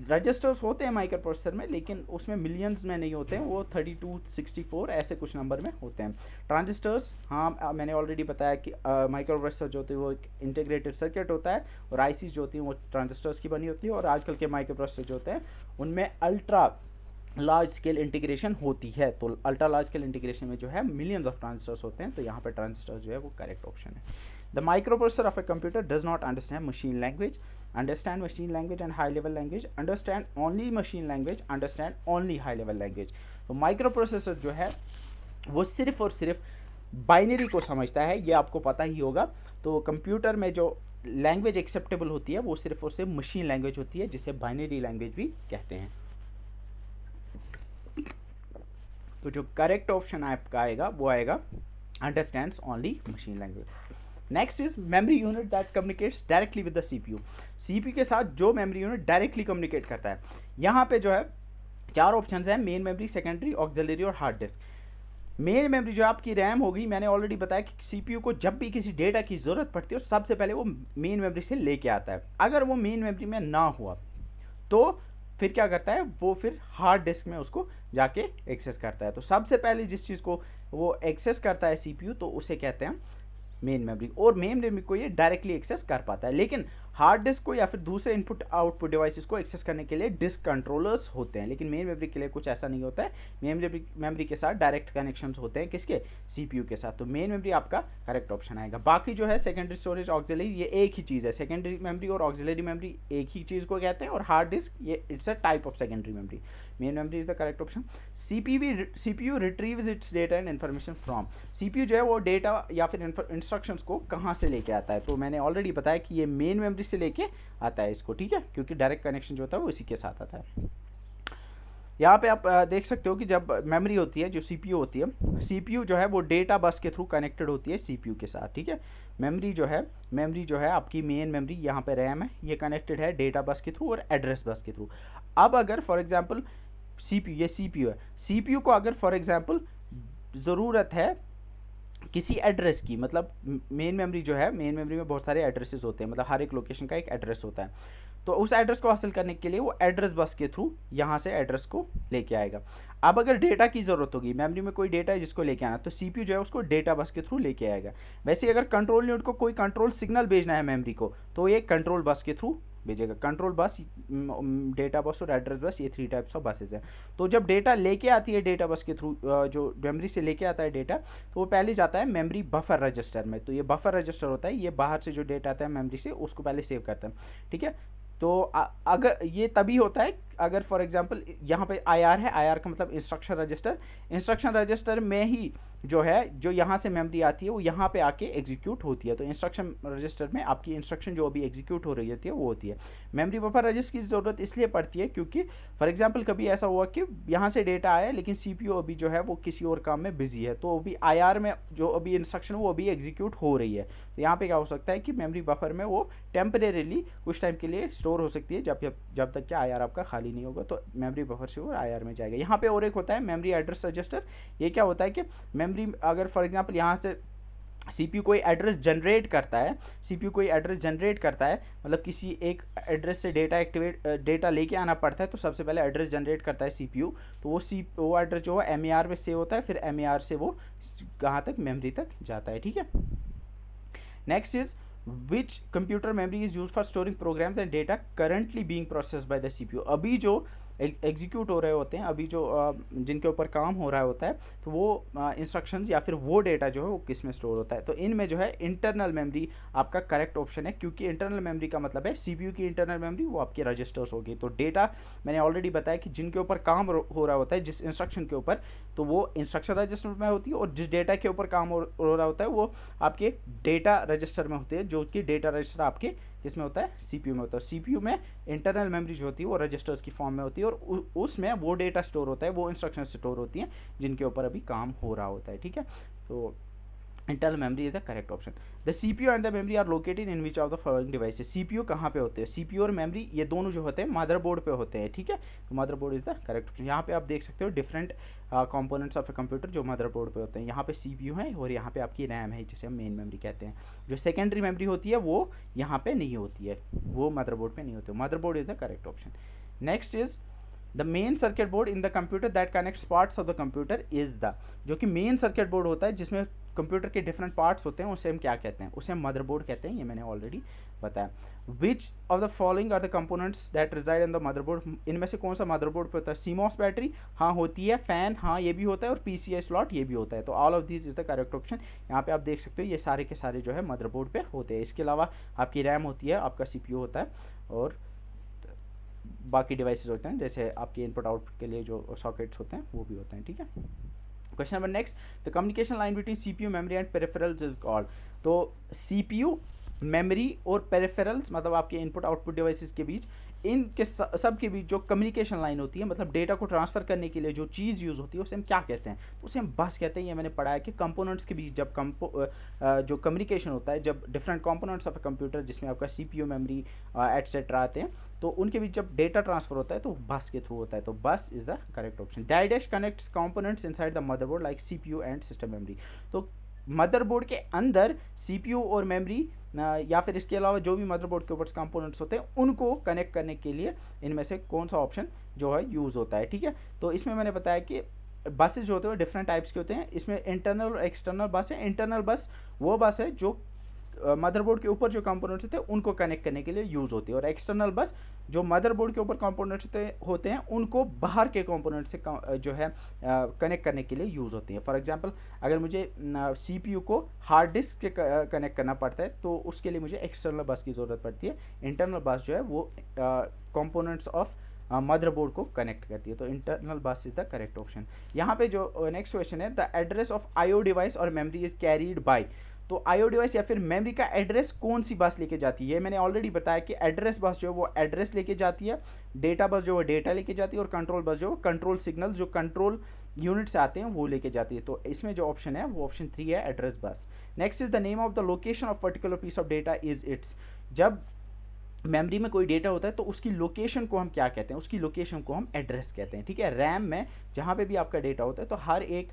रजिस्टर्स होते हैं माइक्रो प्रोसेसर में, लेकिन उसमें मिलियंस में नहीं होते हैं, वो 32 64 ऐसे कुछ नंबर में होते हैं। ट्रांजिस्टर्स, हाँ मैंने ऑलरेडी बताया कि माइक्रो प्रोसेसर जो होती है वो एक इंटीग्रेटेड सर्किट होता है, और आईसीज जो होती हैं वो ट्रांजिस्टर्स की बनी होती है, और आजकल के माइक्रो प्रोसेसर जो होते हैं उनमें अल्ट्रा लार्ज स्केल इंटीग्रेशन होती है। तो अल्ट्रा लार्ज स्केल इंटीग्रेशन में जो है मिलियंस ऑफ ट्रांजिस्टर्स होते हैं, तो यहाँ पे ट्रांजिस्टर्स जो है वो करेक्ट ऑप्शन है। The micro processor of a computer does not understand machine language, understand machine language and high level language, understand only machine language, understand only high level language. तो माइक्रो प्रोसेसर जो है वो सिर्फ और सिर्फ बाइनरी को समझता है, ये आपको पता ही होगा। तो कंप्यूटर में जो लैंग्वेज एक्सेप्टेबल होती है वो सिर्फ और सिर्फ मशीन लैंग्वेज होती है, जिसे बाइनरी लैंग्वेज भी कहते हैं। तो जो करेक्ट ऑप्शन आपका आएगा वो आएगा understands only machine language. Next is memory unit that communicates directly with the CPU, CPU के साथ जो मेमोरी यूनिट डायरेक्टली कम्युनिकेट करता है। यहाँ पे जो है 4 ऑप्शंस हैं, मेन मेमोरी, सेकेंडरी, ऑक्सिलरी और हार्ड डिस्क। मेन मेमोरी जो आपकी रैम होगी, मैंने ऑलरेडी बताया कि सीपीयू को जब भी किसी डेटा की ज़रूरत पड़ती है सबसे पहले वो मेन मेमोरी से लेके आता है। अगर वो मेन मेमोरी में ना हुआ तो फिर क्या करता है, वो फिर हार्ड डिस्क में उसको जाके एक्सेस करता है। तो सबसे पहले जिस चीज़ को वो एक्सेस करता है सीपीयू, तो उसे कहते हैं मेन मेमोरी, और मेन मेमोरी को ये डायरेक्टली एक्सेस कर पाता है। लेकिन हार्ड डिस्क को या फिर दूसरे इनपुट आउटपुट डिवाइसेस को एक्सेस करने के लिए डिस्क कंट्रोलर्स होते हैं, लेकिन मेन मेमोरी के लिए कुछ ऐसा नहीं होता है। मेमोरी के साथ डायरेक्ट कनेक्शंस होते हैं, किसके, सीपीयू के साथ। तो मेन मेमोरी आपका करेक्ट ऑप्शन आएगा। बाकी जो है सेकेंडरी स्टोरेज, ऑक्सिलरी, ये एक ही चीज़ है। सेकेंडरी मेमोरी और ऑक्सिलरी मेमोरी एक ही चीज़ को कहते हैं, और हार्ड डिस्क ये it's a type of secondary memory. Main memory is the correct option. CPU retrieves it's data and information from, CPU जो है वो डेटा या फिर इंस्ट्रक्शंस को कहाँ से लेके आता है, तो मैंने ऑलरेडी बताया कि ये मेन मेमोरी से लेके आता है इसको, ठीक है, क्योंकि डायरेक्ट कनेक्शन जो होता है वो इसी के साथ आता है। यहाँ पे आप देख सकते हो कि जब मेमोरी होती है, जो सीपीयू होती है, सीपीयू जो है वो डेटा बस के थ्रू कनेक्टेड होती है सीपीयू के साथ, ठीक है। मेमोरी जो है आपकी मेन मेमोरी, यहाँ पे रैम है, ये कनेक्टेड है डेटा बस के थ्रू और एड्रेस बस के थ्रू। अब अगर फॉर एग्जांपल सीपीयू, ये सीपीयू है, सीपीयू को अगर फॉर एग्जांपल ज़रूरत है किसी एड्रेस की, मतलब मेन मेमोरी जो है, मेन मेमोरी में बहुत सारे एड्रेसेस होते हैं, मतलब हर एक लोकेशन का एक एड्रेस होता है, तो उस एड्रेस को हासिल करने के लिए वो एड्रेस बस के थ्रू यहाँ से एड्रेस को लेके आएगा। अब अगर डेटा की ज़रूरत होगी, मेमोरी में कोई डेटा है जिसको लेके आना, तो सीपीयू जो है उसको डेटा बस के थ्रू लेके आएगा। वैसे अगर कंट्रोल यूनिट को कोई कंट्रोल सिग्नल भेजना है मेमोरी को, तो ये कंट्रोल बस के थ्रू भेजेगा। कंट्रोल बस, डेटा बस और एड्रेस बस, ये 3 टाइप्स ऑफ बसेस हैं। तो जब डेटा लेके आती है डेटा बस के थ्रू, जो मेमोरी से लेके आता है डेटा, तो वो पहले जाता है मेमोरी बफर रजिस्टर में। तो ये बफर रजिस्टर होता है, ये बाहर से जो डेटा आता है मेमोरी से उसको पहले सेव करता है, ठीक है। तो अगर ये तभी होता है अगर फॉर एग्जांपल यहाँ पे आईआर है, आईआर का मतलब इंस्ट्रक्शन रजिस्टर, इंस्ट्रक्शन रजिस्टर में ही जो है, जो यहाँ से मेमोरी आती है वो यहाँ पे आके एग्जीक्यूट होती है। तो इंस्ट्रक्शन रजिस्टर में आपकी इंस्ट्रक्शन जो अभी एग्जीक्यूट हो रही होती है वो होती है। मेमोरी बफर रजिस्टर की ज़रूरत इसलिए पड़ती है क्योंकि फॉर एग्जांपल कभी ऐसा हुआ कि यहाँ से डेटा आया लेकिन सीपीयू अभी जो है वो किसी और काम में बिजी है, तो अभी आईआर में जो अभी इंस्ट्रक्शन वो अभी एग्जीक्यूट हो रही है। तो यहाँ पे क्या हो सकता है कि मेमोरी बफर में वो टेम्परेरीली कुछ टाइम के लिए स्टोर हो सकती है, जब तक कि आईआर आपका खाली नहीं होगा, तो मेमोरी बफर से वो आईआर में जाएगा। यहाँ पे और एक होता है मेमोरी एड्रेस रजिस्टर। ये क्या होता है कि मेमोरी अगर फॉर एग्जांपल यहाँ से सीपीयू कोई एड्रेस जनरेट करता है, मतलब किसी एक एड्रेस से डेटा लेके आना पड़ता है, तो सबसे पहले एड्रेस जनरेट करता है सीपीयू। तो वो एड्रेस जो है एमईआर में सेव होता है, फिर एमईआर से वो कहाँ तक, मेमोरी तक जाता है, ठीक है। Next is which computer memory is use for storing programs and data currently being processed by the CPU. अभी जो एग्जीक्यूट हो रहे होते हैं, अभी जो जिनके ऊपर काम हो रहा होता है, तो वो इंस्ट्रक्शंस या फिर वो डेटा जो है वो किस में स्टोर होता है। तो इनमें जो है इंटरनल मेमोरी आपका करेक्ट ऑप्शन है, क्योंकि इंटरनल मेमोरी का मतलब है सीपीयू की इंटरनल मेमोरी, वो आपकी रजिस्टर्स होगी। तो डेटा मैंने ऑलरेडी बताया कि जिनके ऊपर काम हो रहा होता है, जिस इंस्ट्रक्शन के ऊपर, तो वो इंस्ट्रक्शन रजिस्टर में होती है, और जिस डेटा के ऊपर काम हो रहा होता है वो आपके डेटा रजिस्टर में होती है, जो कि डेटा रजिस्टर आपके किसमें होता है, सीपीयू में होता है। सीपीयू में इंटरनल मेमोरी जो होती है वो रजिस्टर्स की फॉर्म में होती है, और उसमें वो डेटा स्टोर होता है, वो इंस्ट्रक्शन स्टोर होती हैं जिनके ऊपर अभी काम हो रहा होता है, ठीक है। तो internal memory is the correct option. The CPU and the memory are located in which of the following devices. CPU कहाँ पे होते हैं, सीपीयू और मेमोरी ये दोनों जो होते हैं मदरबोर्ड पे होते हैं, ठीक है। तो motherboard is the correct option. यहाँ पे आप देख सकते हो different components of a computer जो मदरबोर्ड पे होते हैं। यहाँ पे सीपीयू है और यहाँ पे आपकी रैम है जिसे हम मेन मेमोरी कहते हैं। जो सेकेंडरी मेमोरी होती है वो यहाँ पे नहीं होती है, वो मदरबोर्ड पे नहीं होती है। Motherboard is the correct option. Next is the main circuit board in the computer that connects parts of the computer is the. जो कि मेन सर्किट बोर्ड होता है जिसमें कंप्यूटर के डिफरेंट पार्ट्स होते हैं उसे हम क्या कहते हैं, उसे हम मदरबोर्ड कहते हैं, ये मैंने ऑलरेडी बताया। Which of the following are the components that reside in the motherboard. इनमें से कौन सा मदरबोर्ड पे होता है, सीमॉस बैटरी हाँ होती है, फैन हाँ ये भी होता है, और पीसीआई स्लॉट ये भी होता है। तो all of this is the correct option. यहाँ पे आप देख सकते हो ये सारे के सारे जो है मदरबोर्ड पे होते हैं। इसके अलावा आपकी रैम होती है, आपका सीपीयू होता है, और बाकी डिवाइसेस होते हैं जैसे आपके इनपुट आउटपुट के लिए जो सॉकेट्स होते हैं वो भी होते हैं, ठीक है। Question number next, the communication line between CPU memory and peripherals is called. तो सीपीयू मेमोरी और पेरिफेरल्स मतलब आपके इनपुट आउटपुट डिवाइसेस के बीच, इनके सब के बीच जो कम्युनिकेशन लाइन होती है, मतलब डेटा को ट्रांसफर करने के लिए जो चीज़ यूज़ होती है उसे हम क्या कहते हैं, तो उसे हम बस कहते हैं। ये मैंने पढ़ा है कि कंपोनेंट्स के बीच जब जो कम्युनिकेशन होता है, जब different components of a computer जिसमें आपका सीपीयू मेमोरी एटसेट्रा आते हैं, तो उनके बीच जब डेटा ट्रांसफर होता है तो बस के थ्रू होता है। तो bus is the correct option. Dash connects components inside the motherboard like CPU and system memory. तो मदरबोर्ड के अंदर सीपीयू और मेमोरी या फिर इसके अलावा जो भी मदरबोर्ड के ऊपर कंपोनेंट्स होते हैं उनको कनेक्ट करने के लिए इनमें से कौन सा ऑप्शन जो है यूज़ होता है, ठीक है। तो इसमें मैंने बताया कि बसेज जो होते हैं डिफरेंट टाइप्स के होते हैं। इसमें इंटरनल और एक्सटर्नल बस है। इंटरनल बस वो बस है जो मदरबोर्ड के ऊपर जो कंपोनेंट्स होते हैं उनको कनेक्ट करने के लिए यूज़ होती है, और एक्सटर्नल बस जो मदरबोर्ड के ऊपर कंपोनेंट्स होते हैं उनको बाहर के कंपोनेंट से जो है कनेक्ट करने के लिए यूज़ होती है। फॉर एग्जांपल अगर मुझे सीपीयू को हार्ड डिस्क के कनेक्ट करना पड़ता है तो उसके लिए मुझे एक्सटर्नल बस की ज़रूरत पड़ती है। इंटरनल बस जो है वो कंपोनेंट्स ऑफ मदरबोर्ड को कनेक्ट करती है। तो इंटरनल बस इज द करेक्ट ऑप्शन। यहाँ पे जो नेक्स्ट क्वेश्चन है, the address of IO device और मेमोरी इज कैरीड बाय। तो आईओ डिवाइस या फिर मेमोरी का एड्रेस कौन सी बस लेके जाती है, मैंने ऑलरेडी बताया कि एड्रेस बस जो है वो एड्रेस लेके जाती है, डेटा बस जो है डेटा लेके जाती है, और कंट्रोल बस जो है कंट्रोल सिग्नल जो कंट्रोल यूनिट से आते हैं वो लेके जाती है। तो इसमें जो ऑप्शन है वो ऑप्शन 3 है, address bus. Next is the name of the location of particular piece of data is its. जब मेमोरी में कोई डेटा होता है तो उसकी लोकेशन को हम क्या कहते हैं, उसकी लोकेशन को हम एड्रेस कहते हैं, ठीक है। रैम में जहाँ पे भी आपका डेटा होता है तो हर एक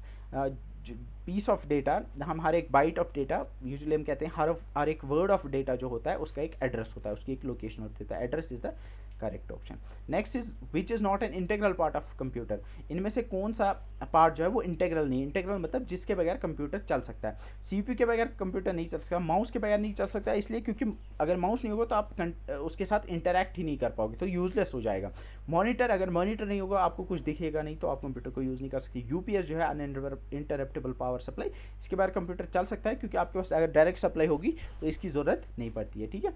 पीस ऑफ डेटा, हम हर एक बाइट ऑफ डेटा यूजुअली हम कहते हैं हर एक वर्ड ऑफ डेटा जो होता है उसका एक एड्रेस होता है, उसकी एक लोकेशन होती है। Address is the correct option. Next is which is not an integral part of computer. इनमें से कौन सा पार्ट जो है वो इंटेग्रल नहीं। इंटेग्रल मतलब जिसके बगैर कंप्यूटर चल सकता है। सीपीयू के बगैर कंप्यूटर नहीं चल सकता, माउस के बगैर नहीं चल सकता, इसलिए क्योंकि अगर माउस नहीं होगा तो आप उसके साथ इंटरैक्ट ही नहीं कर पाओगे, तो यूजलेस हो जाएगा। मॉनिटर, अगर मॉनिटर नहीं होगा आपको कुछ दिखेगा नहीं तो आप कंप्यूटर को यूज़ नहीं कर सकते। यूपीएस जो है अनइंटरप्टेबल पावर सप्लाई, इसके बाद कंप्यूटर चल सकता है क्योंकि आपके पास अगर डायरेक्ट सप्लाई होगी तो इसकी ज़रूरत नहीं पड़ती है, ठीक है।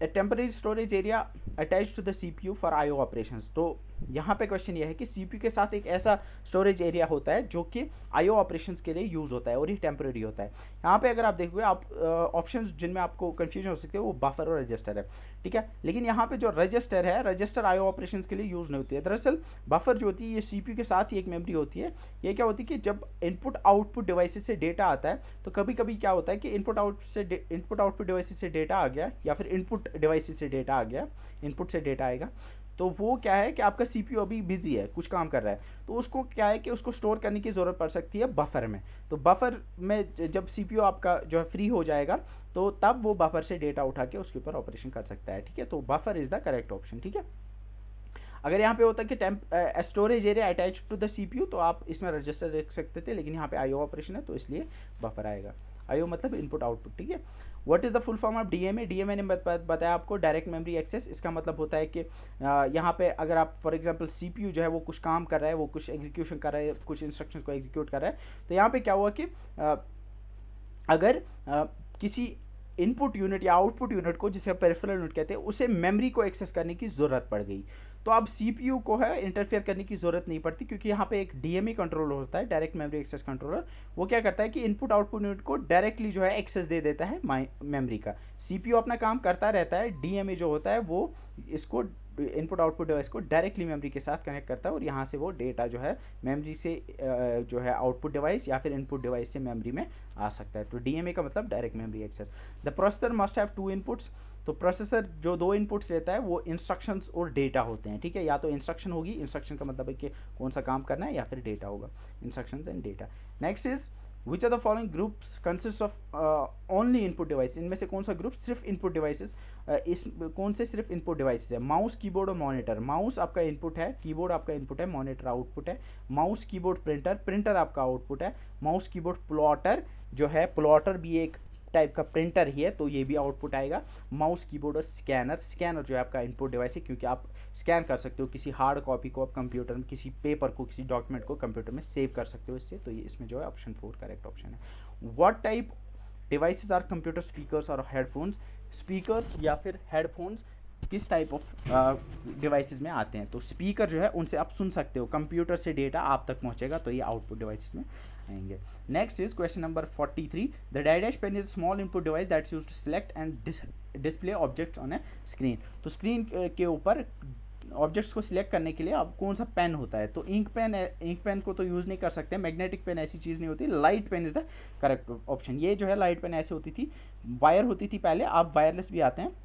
A temporary storage area attached to the CPU for IO operations। तो यहाँ पे क्वेश्चन ये है कि CPU के साथ एक ऐसा स्टोरेज एरिया होता है जो कि IO ऑपरेशंस के लिए यूज़ होता है और ये टेम्पररी होता है। यहाँ पे अगर आप देखोगे आप ऑप्शंस जिनमें आपको कंफ्यूजन हो सकती है वो बफर और रजिस्टर है, ठीक है। लेकिन यहाँ पे जो रजिस्टर है, रजिस्टर IO ऑपरेशंस के लिए यूज़ नहीं होती है। दरअसल बफर जो होती है ये CPU के साथ ही एक मेमोरी होती है। ये क्या होती है कि जब इनपुट आउटपुट डिवाइसेस से डेटा आता है तो कभी कभी क्या होता है कि इनपुट आउटपुट डिवाइसेस से डेटा आ गया या फिर इनपुट डिवाइसेस से डेटा आ गया, इनपुट से डेटा आएगा, तो वो क्या है कि आपका सीपीयू अभी बिजी है, कुछ काम कर रहा है, तो उसको क्या है कि उसको स्टोर करने की ज़रूरत पड़ सकती है बफर में। तो बफर में जब सीपीयू आपका जो है फ्री हो जाएगा तो तब वो बफर से डेटा उठा के उसके ऊपर ऑपरेशन कर सकता है, ठीक है। तो buffer is the correct option, ठीक है। अगर यहाँ पे होता है कि storage area attach to the CPU तो आप इसमें रजिस्टर देख सकते थे, लेकिन यहाँ पे आईओ ऑपरेशन है तो इसलिए बफर आएगा। आईओ मतलब इनपुट आउटपुट, ठीक है। What is the full form of DMA. DMA ने बताया आपको डायरेक्ट मेमोरी एक्सेस। इसका मतलब होता है कि यहाँ पे अगर आप फॉर एग्जांपल सीपीयू जो है वो कुछ काम कर रहा है, वो कुछ एग्जीक्यूशन कर रहा है, कुछ इंस्ट्रक्शन को एग्जीक्यूट कर रहा है, तो यहाँ पे क्या हुआ कि अगर किसी इनपुट यूनिट या आउटपुट यूनिट को, जिसे पेरिफेरल यूनिट कहते हैं, उसे मेमोरी को एक्सेस करने की ज़रूरत पड़ गई, तो अब CPU को है इंटरफेयर करने की ज़रूरत नहीं पड़ती, क्योंकि यहाँ पे एक DME कंट्रोलर होता है, डायरेक्ट मेमोरी एक्सेस कंट्रोलर। वो क्या करता है कि इनपुट आउटपुट यूनिट को डायरेक्टली जो है एक्सेस दे देता है मेमोरी का। CPU अपना काम करता रहता है, DME जो होता है वो इसको इनपुट आउटपुट डिवाइस को डायरेक्टली मेमोरी के साथ कनेक्ट करता है, और यहाँ से वो डेटा जो है मेमोरी से जो है आउटपुट डिवाइस या फिर इनपुट डिवाइस से मेमोरी में आ सकता है। तो DMA का मतलब direct memory access. The processor must have 2 inputs. तो प्रोसेसर जो 2 इनपुट्स लेता है वो इंस्ट्रक्शंस और डेटा होते हैं, ठीक है। या तो इंस्ट्रक्शन होगी, इंस्ट्रक्शन का मतलब है कि कौन सा काम करना है, या फिर डेटा होगा, instructions and data. Next is which are the following groups consist of only input device. इनमें से कौन सा ग्रुप सिर्फ इनपुट डिवाइसेस, इस कौन से सिर्फ इनपुट डिवाइसेस है? माउस, कीबोर्ड और मॉनिटर। माउस आपका इनपुट है, कीबोर्ड आपका इनपुट है, मॉनिटर आउटपुट है। माउस कीबोर्ड प्रिंटर, प्रिंटर आपका आउटपुट है। माउस कीबोर्ड प्लॉटर जो है, प्लॉटर भी एक टाइप का प्रिंटर ही है, तो ये भी आउटपुट आएगा। माउस कीबोर्ड और स्कैनर, स्कैनर जो है आपका इनपुट डिवाइस है, क्योंकि आप स्कैन कर सकते हो किसी हार्ड कॉपी को आप कंप्यूटर में, किसी पेपर को, किसी डॉक्यूमेंट को कंप्यूटर में सेव कर सकते हो इससे। तो ये इसमें जो है ऑप्शन 4 करेक्ट ऑप्शन है। What type devices are computer speakers और हेडफोन्स। स्पीकर्स या फिर हेडफोन्स किस टाइप ऑफ डिवाइसेस में आते हैं? तो स्पीकर जो है उनसे आप सुन सकते हो, कंप्यूटर से डेटा आप तक पहुंचेगा, तो ये आउटपुट डिवाइसेस में आएंगे। Next is question number 43। The dash pen is small input device that's used to select and display objects on a screen. तो स्क्रीन के ऊपर ऑब्जेक्ट्स को सिलेक्ट करने के लिए अब कौन सा पेन होता है? तो इंक पेन है, इंक पेन को तो यूज़ नहीं कर सकते, मैग्नेटिक पेन ऐसी चीज़ नहीं होती, light pen is the correct option. ये जो है लाइट पेन ऐसे होती थी, वायर होती थी पहले, अब वायरलेस भी आते हैं।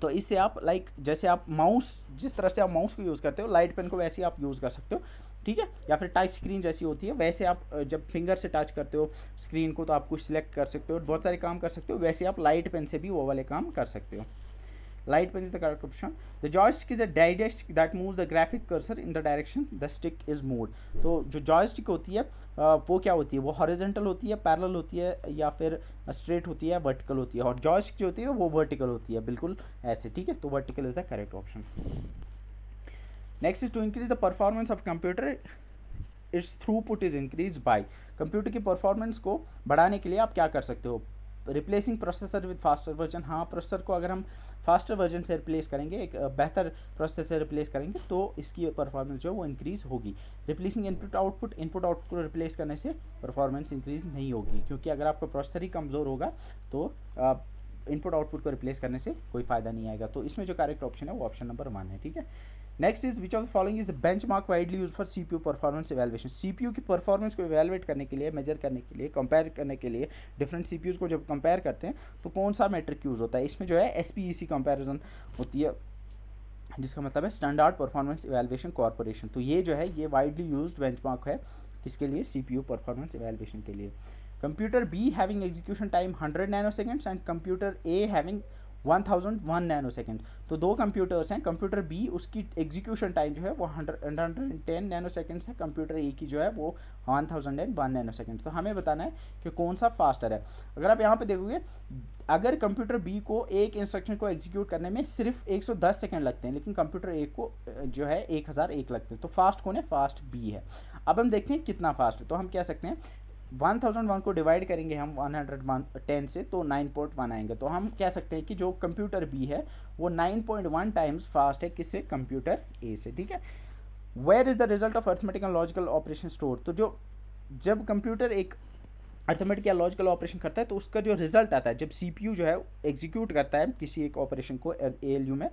तो इससे आप लाइक जैसे आप माउस, जिस तरह से आप माउस को यूज़ करते हो, लाइट पेन को वैसे ही आप यूज़ कर सकते हो, ठीक है। या फिर टच स्क्रीन जैसी होती है, वैसे आप जब फिंगर से टच करते हो स्क्रीन को तो आप कुछ सिलेक्ट कर सकते हो, बहुत सारे काम कर सकते हो, वैसे आप लाइट पेन से भी वो वाले काम कर सकते हो। Light pen is the correct option. The joystick is a joystick that moves the graphic cursor in the direction the stick is moved. तो जो joystick होती है वो क्या होती है? वो horizontal होती है, parallel होती है, या फिर straight होती है, vertical होती है। और joystick जो होती है वो vertical होती है, बिल्कुल ऐसे, ठीक है। तो vertical is the correct option. Next is to increase the performance of computer, its throughput is increased by। Computer की परफॉर्मेंस को बढ़ाने के लिए आप क्या कर सकते हो? Replacing processor with faster version. हाँ, प्रोसेसर को अगर हम फास्टर वर्जन से रिप्लेस करेंगे, एक बेहतर प्रोसेसर से रिप्लेस करेंगे, तो इसकी परफॉर्मेंस जो है वो इंक्रीज़ होगी। Replacing input output, input output को रिप्लेस करने से परफॉर्मेंस इंक्रीज़ नहीं होगी, क्योंकि अगर आपका प्रोसेसर ही कमज़ोर होगा तो इनपुट आउटपुट को रिप्लेस करने से कोई फ़ायदा नहीं आएगा। तो इसमें जो करेक्ट ऑप्शन है वो ऑप्शन नंबर 1 है, ठीक है। Next is which of the following is the benchmark widely use for CPU performance evaluation. CPU की परफॉर्मेंस को इवैल्यूएट करने के लिए, मेजर करने के लिए, कंपेयर करने के लिए, डिफरेंट CPUs को जब कंपेयर करते हैं तो कौन सा मेट्रिक यूज़ होता है? इसमें जो है SPEC कंपेरिजन होती है, जिसका मतलब है स्टैंडर्ड परफॉर्मेंस इवैल्यूएशन कॉर्पोरेशन। तो ये जो है ये वाइडली यूज्ड बेंचमार्क है, किसके लिए? CPU परफॉर्मेंस इवैल्यूएशन के लिए। Computer B having execution time 100 nanoseconds and computer A having 1001 nanosecond. तो दो कंप्यूटर्स हैं, कंप्यूटर बी उसकी एग्जीक्यूशन टाइम जो है वो 110 नैनोसेकेंड्स है, कंप्यूटर ए की जो है वो 1001 नैनोसेकेंड। तो हमें बताना है कि कौन सा फास्टर है। अगर आप यहाँ पे देखोगे, अगर कंप्यूटर बी को एक इंस्ट्रक्शन को एग्जीक्यूट करने में सिर्फ 110 सेकेंड लगते हैं, लेकिन कंप्यूटर ए को जो है 1001 लगते हैं, तो फास्ट कौन है? फास्ट बी है। अब हम देखते हैं कितना फास्ट है। तो हम कह सकते हैं 1001 को डिवाइड करेंगे हम 110 से, तो 9.1 आएंगे। तो हम कह सकते हैं कि जो कंप्यूटर बी है वो 9.1 टाइम्स फास्ट है किससे? कंप्यूटर ए से, ठीक है। Where is the result of arithmetic and logical operation store. तो जो जब कंप्यूटर एक अर्थमेटिक या लॉजिकल ऑपरेशन करता है तो उसका जो रिजल्ट आता है, जब CPU जो है एग्जीक्यूट करता है किसी एक ऑपरेशन को ALU में,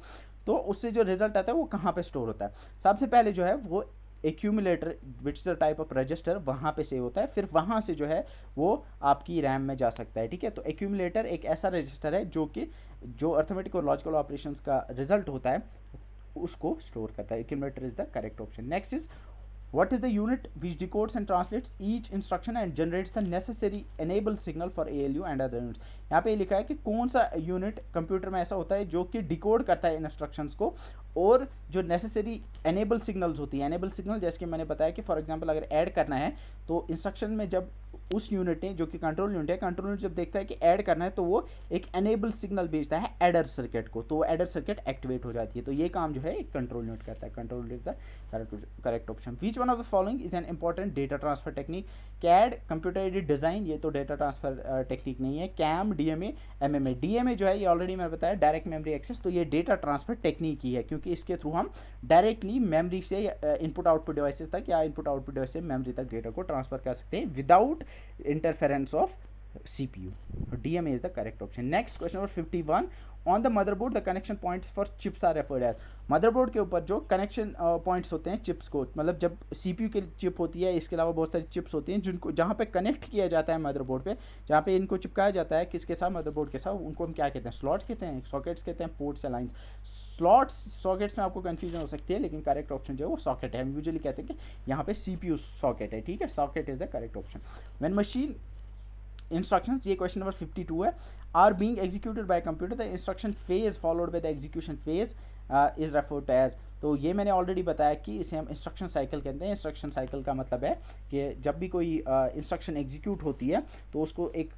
तो उससे जो रिजल्ट आता है वो कहाँ पे स्टोर होता है? सबसे पहले जो है वो accumulator which is the type of register, वहाँ पे सेव होता है, फिर वहाँ से जो है वो आपकी रैम में जा सकता है, ठीक है। तो एक्यूमुलेटर एक ऐसा रजिस्टर है जो कि जो अर्थमेटिक और लॉजिकल ऑपरेशंस का रिजल्ट होता है उसको स्टोर करता है। Accumulator is the correct option. Next is what is the unit which decodes and translates each instruction and generates the necessary enable signal for ALU and other units। यहाँ पे लिखा है कि कौन सा यूनिट कंप्यूटर में ऐसा होता है जो कि डिकोड करता है इन इंस्ट्रक्शंस को, और जो नेसेसरी एनेबल सिग्नल्स होती है। एनेबल सिग्नल जैसे कि मैंने बताया कि फॉर एग्जांपल अगर ऐड करना है तो इंस्ट्रक्शन में जब उस यूनिट ने जो कि कंट्रोल यूनिट है, कंट्रोल यूनिट जब देखता है कि ऐड करना है तो वो एक एनेबल सिग्नल भेजता है एडर सर्किट को, तो एडर सर्किट एक्टिवेट हो जाती है। तो ये काम जो है एक कंट्रोल यूनिट करता है। Control unit the correct option. Which one of the following is an important data transfer technique? CAD, computer aided design, ये तो डेटा ट्रांसफर टेक्निक नहीं है। Cam, DMA, MMA. डीएमए जो है ये ऑलरेडी मैंने बताया डायरेक्ट मेमोरी एक्सेस, तो ये डेटा ट्रांसफर टेक्निक ही है, क्योंकि इसके थ्रू हम डायरेक्टली मेमोरी से इनपुट आउटपुट डिवाइसेस तक या इनपुट आउटपुट डिवाइस से मेमोरी तक डेटा को ट्रांसफर कर सकते हैं without interference of CPU. DMA is the correct option. Next question number 51. On the motherboard, the connection points for chips are referred as. Motherboard के ऊपर जो कनेक्शन पॉइंट्स होते हैं चिप्स को, मतलब जब CPU की चिप होती है, इसके अलावा बहुत सारी चिप्स होती हैं जिनको जहाँ पे कनेक्ट किया जाता है मदरबोर्ड पे, जहाँ पे इनको चिपकाया जाता है किसके साथ, मदरबोर्ड के साथ, उनको हम क्या कहते हैं? स्लॉट्स कहते हैं, सॉकेट्स कहते हैं, पोर्ट्स या लाइन्स। स्लॉट्स सॉकेट्स में आपको कन्फ्यूजन हो सकती है, लेकिन करेक्ट ऑप्शन जो है वो सॉकेट है। हम यूजुअली कहते हैं कि यहाँ पे CPU सॉकेट है, ठीक है, socket is the correct option. When machine instructions, ये क्वेश्चन नंबर 52 है, are being executed by computer, the instruction phase followed by the execution phase is referred to as. तो ये मैंने ऑलरेडी बताया कि इसे हम इंस्ट्रक्शन साइकिल कहते हैं। इंस्ट्रक्शन साइकिल का मतलब है कि जब भी कोई इंस्ट्रक्शन एग्जीक्यूट होती है तो उसको एक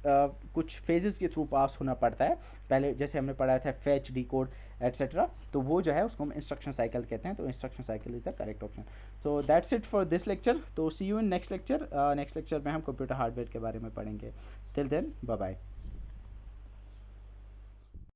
कुछ फेजेस के थ्रू पास होना पड़ता है। पहले जैसे हमने पढ़ा था फेच, डिकोड एटसेट्रा, तो वो जो है उसको हम इंस्ट्रक्शन साइकिल कहते हैं। तो instruction cycle is the correct option. So that's it for this lecture. तो see you in next lecture. Next lecture में हम कंप्यूटर हार्डवेयर के बारे में पढ़ेंगे। Till then bye bye.